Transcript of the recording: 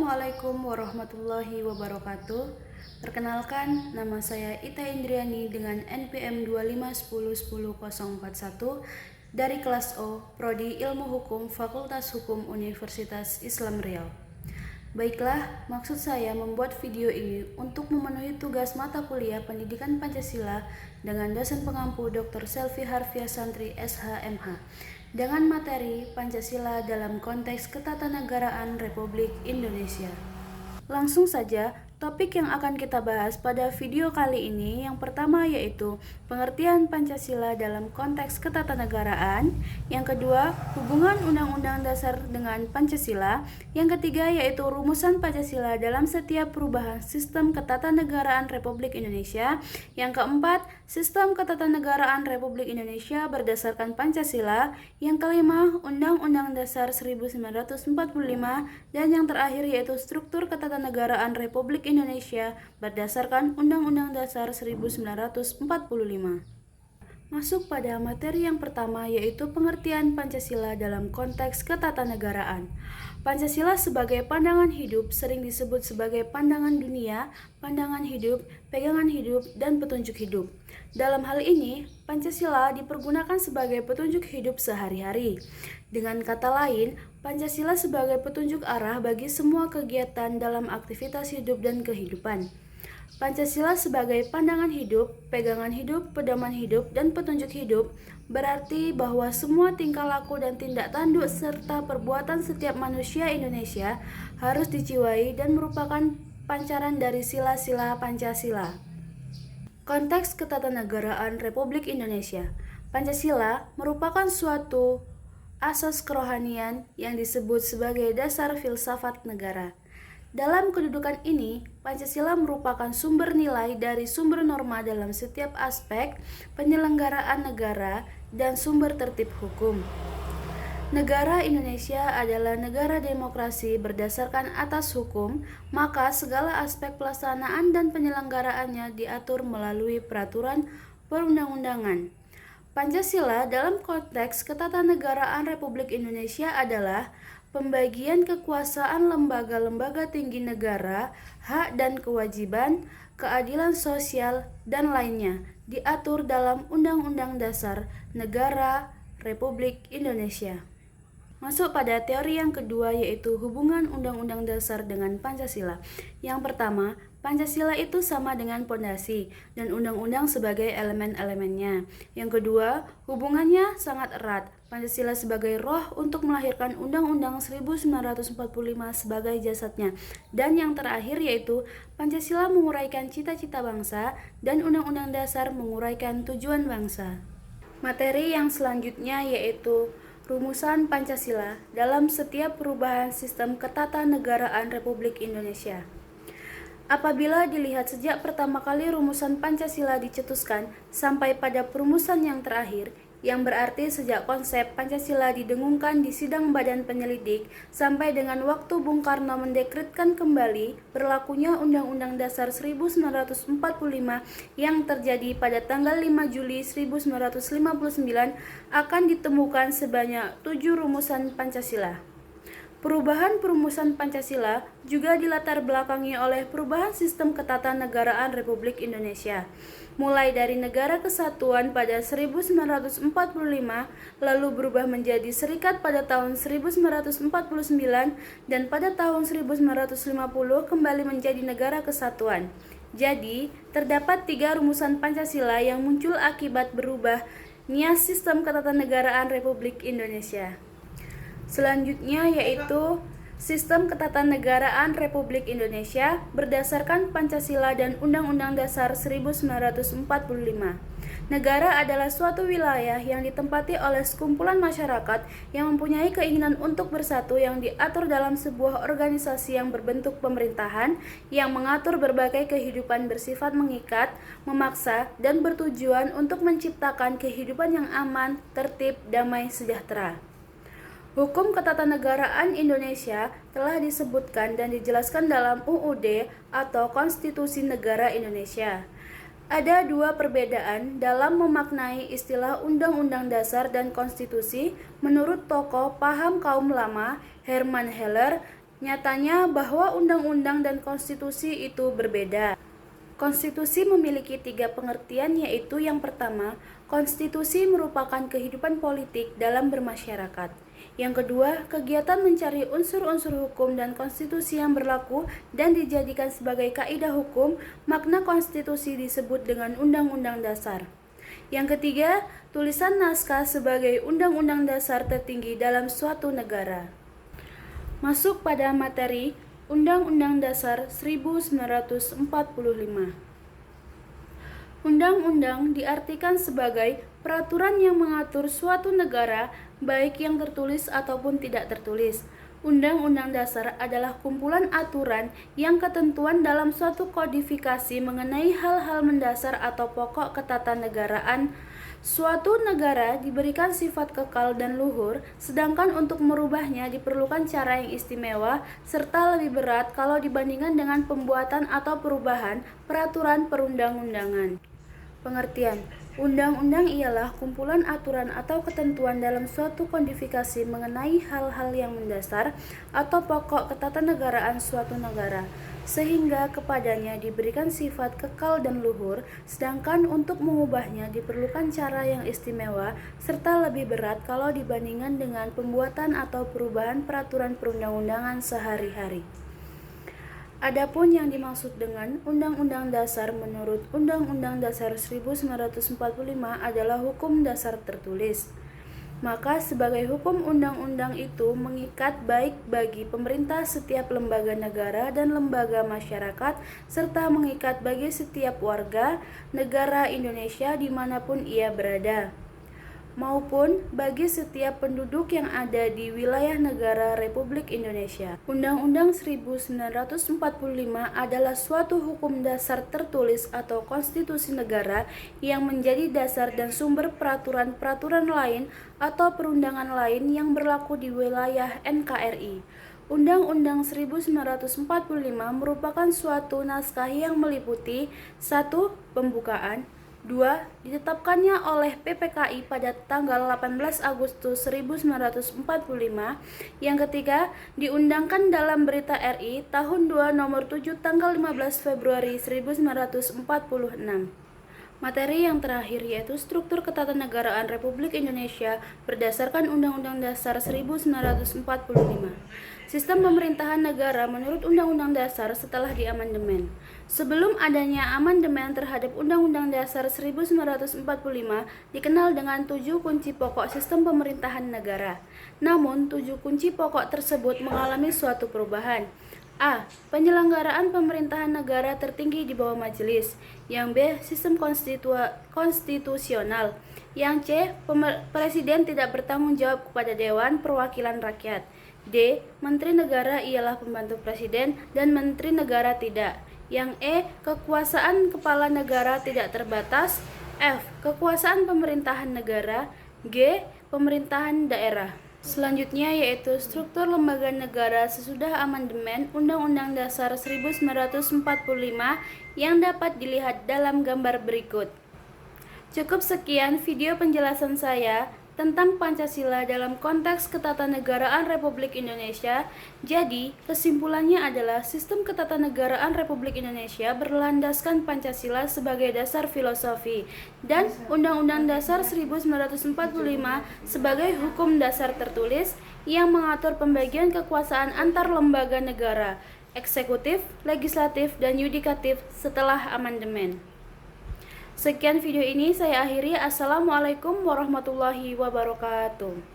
Assalamualaikum warahmatullahi wabarakatuh. Perkenalkan, nama saya Ita Indriani dengan NPM 2510101 dari kelas O, Prodi Ilmu Hukum Fakultas Hukum Universitas Islam Riau. Baiklah, maksud saya membuat video ini untuk memenuhi tugas mata kuliah Pendidikan Pancasila dengan dosen pengampu Dr. Selvi Harfiah Santri SHMH dengan materi Pancasila dalam konteks ketatanegaraan Republik Indonesia. Langsung saja, topik yang akan kita bahas pada video kali ini yang pertama yaitu pengertian Pancasila dalam konteks ketatanegaraan, yang kedua hubungan Undang-Undang Dasar dengan Pancasila, yang ketiga yaitu rumusan Pancasila dalam setiap perubahan sistem ketatanegaraan Republik Indonesia, yang keempat sistem ketatanegaraan Republik Indonesia berdasarkan Pancasila, yang kelima Undang-Undang Dasar 1945, dan yang terakhir yaitu struktur ketatanegaraan Republik Indonesia berdasarkan Undang-Undang Dasar 1945. Masuk pada materi yang pertama yaitu pengertian Pancasila dalam konteks ketatanegaraan. Pancasila sebagai pandangan hidup sering disebut sebagai pandangan dunia, pandangan hidup, pegangan hidup, dan petunjuk hidup. Dalam hal ini, Pancasila dipergunakan sebagai petunjuk hidup sehari-hari. Dengan kata lain, Pancasila sebagai petunjuk arah bagi semua kegiatan dalam aktivitas hidup dan kehidupan. Pancasila sebagai pandangan hidup, pegangan hidup, pedoman hidup, dan petunjuk hidup berarti bahwa semua tingkah laku dan tindak tanduk serta perbuatan setiap manusia Indonesia harus dijiwai dan merupakan pancaran dari sila-sila Pancasila. Konteks ketatanegaraan Republik Indonesia. Pancasila merupakan suatu asas kerohanian yang disebut sebagai dasar filsafat negara. Dalam kedudukan ini, Pancasila merupakan sumber nilai dari sumber norma dalam setiap aspek penyelenggaraan negara dan sumber tertib hukum. Negara Indonesia adalah negara demokrasi berdasarkan atas hukum, maka segala aspek pelaksanaan dan penyelenggaraannya diatur melalui peraturan perundang-undangan. Pancasila dalam konteks ketatanegaraan Republik Indonesia adalah pembagian kekuasaan lembaga-lembaga tinggi negara, hak dan kewajiban, keadilan sosial, dan lainnya diatur dalam Undang-Undang Dasar Negara Republik Indonesia. Masuk pada teori yang kedua yaitu hubungan Undang-Undang Dasar dengan Pancasila. Yang pertama, Pancasila itu sama dengan pondasi dan undang-undang sebagai elemen-elemennya. Yang kedua, hubungannya sangat erat. Pancasila sebagai roh untuk melahirkan Undang-Undang 1945 sebagai jasadnya. Dan yang terakhir yaitu Pancasila menguraikan cita-cita bangsa dan Undang-Undang Dasar menguraikan tujuan bangsa. Materi yang selanjutnya yaitu rumusan Pancasila dalam setiap perubahan sistem ketatanegaraan Republik Indonesia. Apabila dilihat sejak pertama kali rumusan Pancasila dicetuskan sampai pada perumusan yang terakhir, yang berarti sejak konsep Pancasila didengungkan di sidang Badan Penyelidik sampai dengan waktu Bung Karno mendekretkan kembali berlakunya Undang-Undang Dasar 1945 yang terjadi pada tanggal 5 Juli 1959 akan ditemukan sebanyak 7 rumusan Pancasila. Perubahan perumusan Pancasila juga dilatar belakangi oleh perubahan sistem ketatanegaraan Republik Indonesia. Mulai dari negara kesatuan pada 1945, lalu berubah menjadi serikat pada tahun 1949, dan pada tahun 1950 kembali menjadi negara kesatuan. Jadi, terdapat 3 rumusan Pancasila yang muncul akibat berubahnya sistem ketatanegaraan Republik Indonesia. Selanjutnya yaitu sistem ketatanegaraan Republik Indonesia berdasarkan Pancasila dan Undang-Undang Dasar 1945. Negara adalah suatu wilayah yang ditempati oleh sekumpulan masyarakat yang mempunyai keinginan untuk bersatu yang diatur dalam sebuah organisasi yang berbentuk pemerintahan yang mengatur berbagai kehidupan bersifat mengikat, memaksa, dan bertujuan untuk menciptakan kehidupan yang aman, tertib, damai, sejahtera. Hukum Ketatanegaraan Indonesia telah disebutkan dan dijelaskan dalam UUD atau Konstitusi Negara Indonesia. Ada 2 perbedaan dalam memaknai istilah Undang-Undang Dasar dan Konstitusi menurut tokoh paham kaum lama Hermann Heller Nyatanya bahwa undang-undang dan konstitusi itu berbeda. Konstitusi memiliki 3 pengertian, yaitu yang pertama, konstitusi merupakan kehidupan politik dalam bermasyarakat. Yang kedua, kegiatan mencari unsur-unsur hukum dan konstitusi yang berlaku dan dijadikan sebagai kaidah hukum. Makna konstitusi disebut dengan undang-undang dasar. Yang ketiga, tulisan naskah sebagai undang-undang dasar tertinggi dalam suatu negara. Masuk pada materi Undang-Undang Dasar 1945. Undang-undang diartikan sebagai peraturan yang mengatur suatu negara, baik yang tertulis ataupun tidak tertulis. Undang-undang dasar adalah kumpulan aturan yang ketentuan dalam suatu kodifikasi mengenai hal-hal mendasar atau pokok ketatanegaraan. Suatu negara diberikan sifat kekal dan luhur, sedangkan untuk merubahnya diperlukan cara yang istimewa serta lebih berat kalau dibandingkan dengan pembuatan atau perubahan peraturan perundang-undangan. Pengertian: undang-undang ialah kumpulan aturan atau ketentuan dalam suatu kodifikasi mengenai hal-hal yang mendasar atau pokok ketatanegaraan suatu negara, sehingga kepadanya diberikan sifat kekal dan luhur, sedangkan untuk mengubahnya diperlukan cara yang istimewa serta lebih berat kalau dibandingkan dengan pembuatan atau perubahan peraturan perundang-undangan sehari-hari. Adapun yang dimaksud dengan Undang-Undang Dasar menurut Undang-Undang Dasar 1945 adalah hukum dasar tertulis. Maka sebagai hukum undang-undang itu mengikat baik bagi pemerintah setiap lembaga negara dan lembaga masyarakat, serta mengikat bagi setiap warga negara Indonesia dimanapun ia berada, maupun bagi setiap penduduk yang ada di wilayah negara Republik Indonesia. Undang-Undang 1945 adalah suatu hukum dasar tertulis atau konstitusi negara yang menjadi dasar dan sumber peraturan-peraturan lain atau perundangan lain yang berlaku di wilayah NKRI. Undang-Undang 1945 merupakan suatu naskah yang meliputi 1. Pembukaan, 2. Ditetapkannya oleh PPKI pada tanggal 18 Agustus 1945. Yang ketiga, diundangkan dalam Berita RI tahun 2 nomor 7 tanggal 15 Februari 1946. Materi yang terakhir yaitu struktur ketatanegaraan Republik Indonesia berdasarkan Undang-Undang Dasar 1945. Sistem pemerintahan negara menurut Undang-Undang Dasar setelah diamandemen. Sebelum adanya amandemen terhadap Undang-Undang Dasar 1945 dikenal dengan 7 kunci pokok sistem pemerintahan negara. Namun, 7 kunci pokok tersebut mengalami suatu perubahan. A. Penyelenggaraan pemerintahan negara tertinggi di bawah majelis. Yang B. Sistem konstitusional. Yang C. Presiden tidak bertanggung jawab kepada Dewan Perwakilan Rakyat. D. Menteri negara ialah pembantu presiden dan menteri negara tidak. Yang E. Kekuasaan kepala negara tidak terbatas. F. Kekuasaan pemerintahan negara. G. Pemerintahan daerah. Selanjutnya yaitu struktur lembaga negara sesudah amandemen Undang-Undang Dasar 1945 yang dapat dilihat dalam gambar berikut. Cukup sekian video penjelasan saya tentang Pancasila dalam konteks ketatanegaraan Republik Indonesia. Jadi, kesimpulannya adalah sistem ketatanegaraan Republik Indonesia berlandaskan Pancasila sebagai dasar filosofi dan Undang-Undang Dasar 1945 sebagai hukum dasar tertulis yang mengatur pembagian kekuasaan antar lembaga negara, eksekutif, legislatif, dan yudikatif setelah amandemen. Sekian video ini saya akhiri. Assalamualaikum warahmatullahi wabarakatuh.